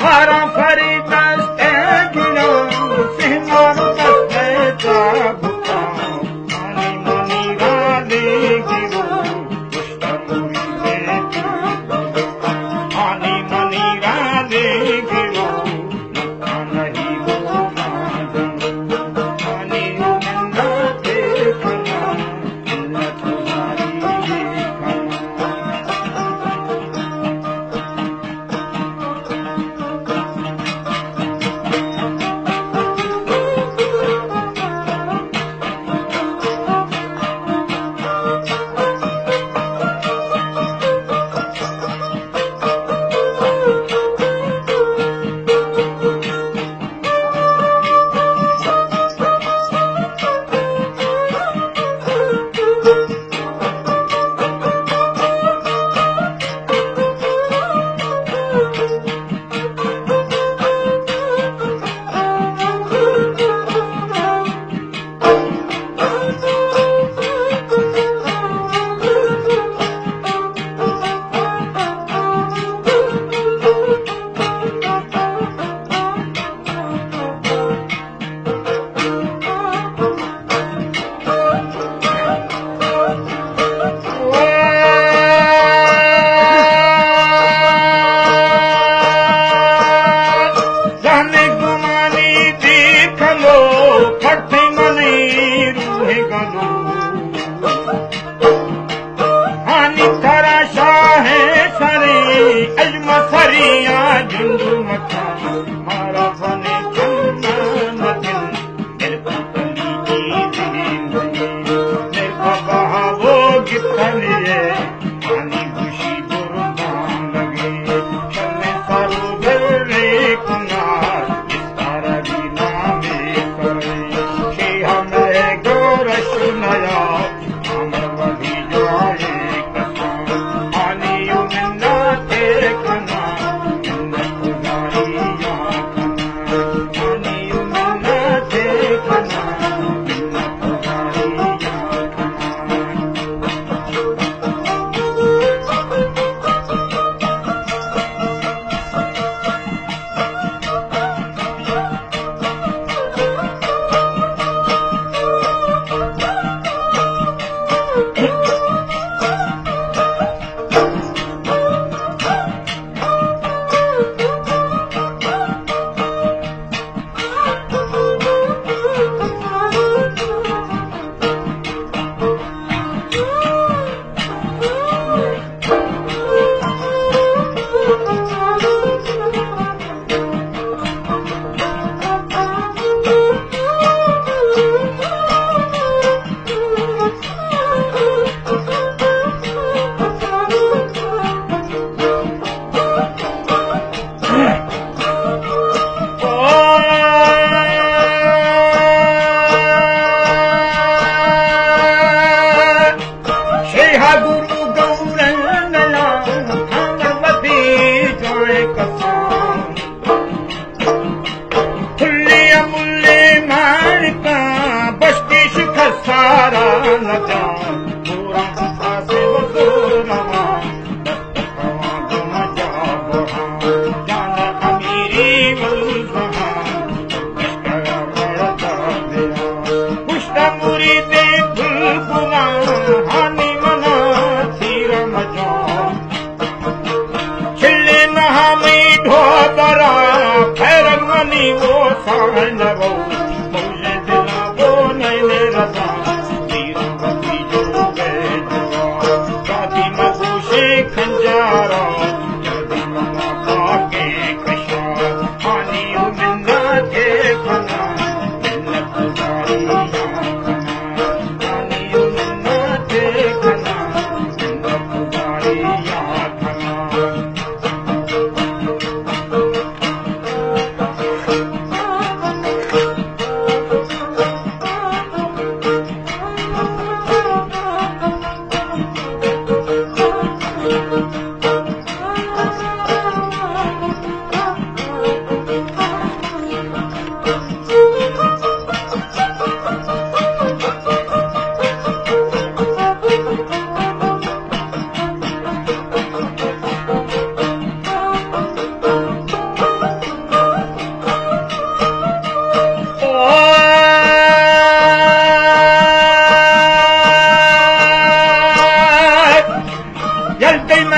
Hara fari daste gino, sihmar daste chabuta, mani mani rade giro, pushta muri beti, mani mani rade giro, nukta nahi ho majan, mani nanda dekhna, illa tumhari dekhna.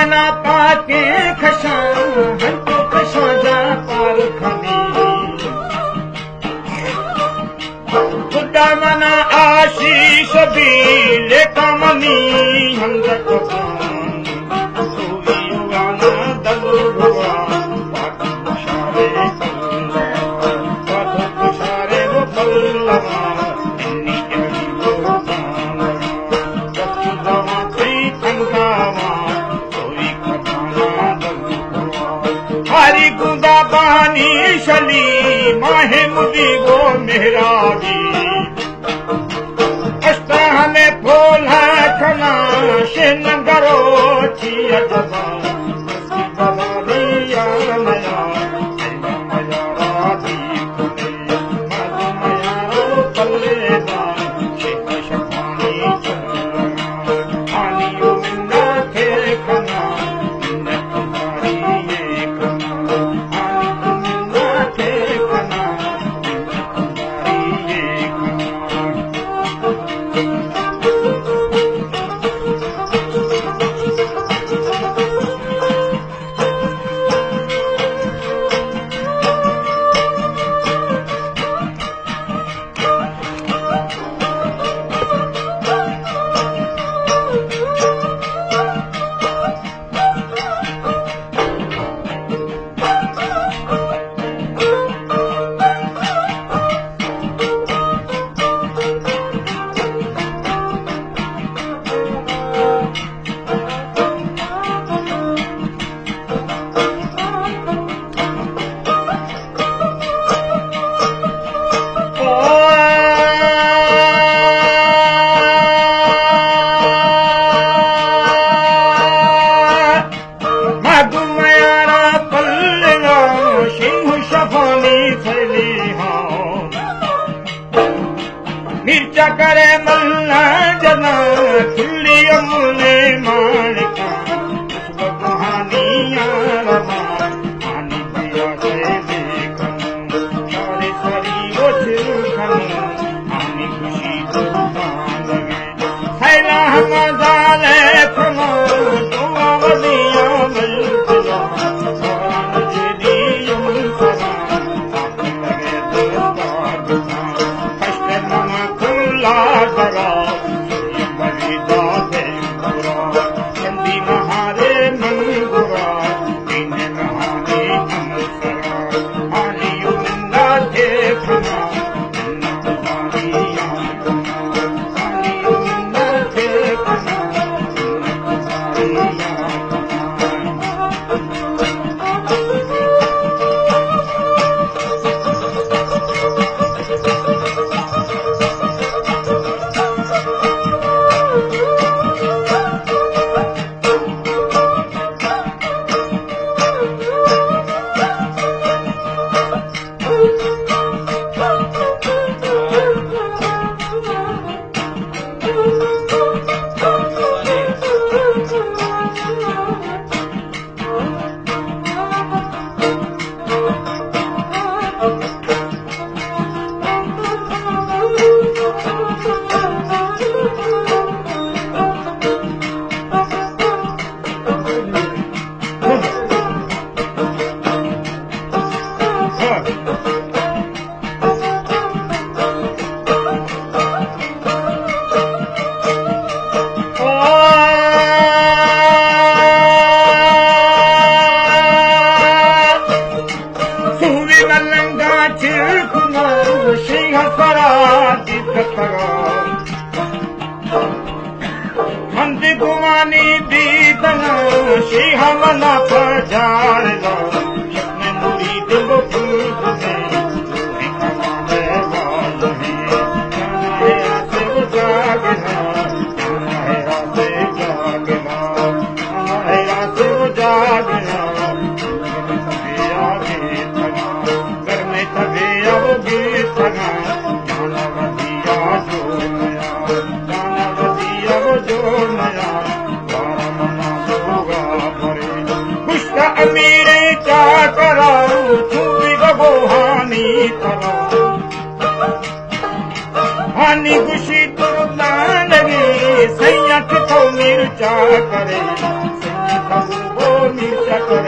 मना पाके खशा हंटो खशा जा पार खनी खुदा मना आशीष भी लेका money हंद हरी गुंदा बानी शली माहे मुदी गो मेहराबी अस्ता हमें फूल है खना शिन गरो छिया जबा बलिया नया मजा राधी खुले मधु मया पल्ले दा शिव शफानी आनी मिन्ना थे खना मिर्चा करे मल्ला जना खिल्ली अमुने माणका कहानियां रमा आनी दिया से देखन सारे सरी वो चिरखन आनी खुशी दुकान लगे हैला मजाले फनो दुआ वलिया मिलतिया और जेदी मुसरा लगे दरबार करा बलिदा बुरा चंदी महारे मन बुरा दिन नहाने अमसरा आनी उन्ना देखना आनी उन्ना देखना हंद गुमानी दी तना शीहा मना पजार लो अपने मुरी दिल फूल से तूने कमाने वाल है आसे वो जागना है आसे जागना है आसे वो जागना तभी आगे तना घर में तभी आओगे तना जाना वधिया जो नया अमीरे क्या कराऊं छुपी गबोहानी कराऊं हानी खुशी तुरना लगे सैया तो मिर्चा करे Bomi Chaka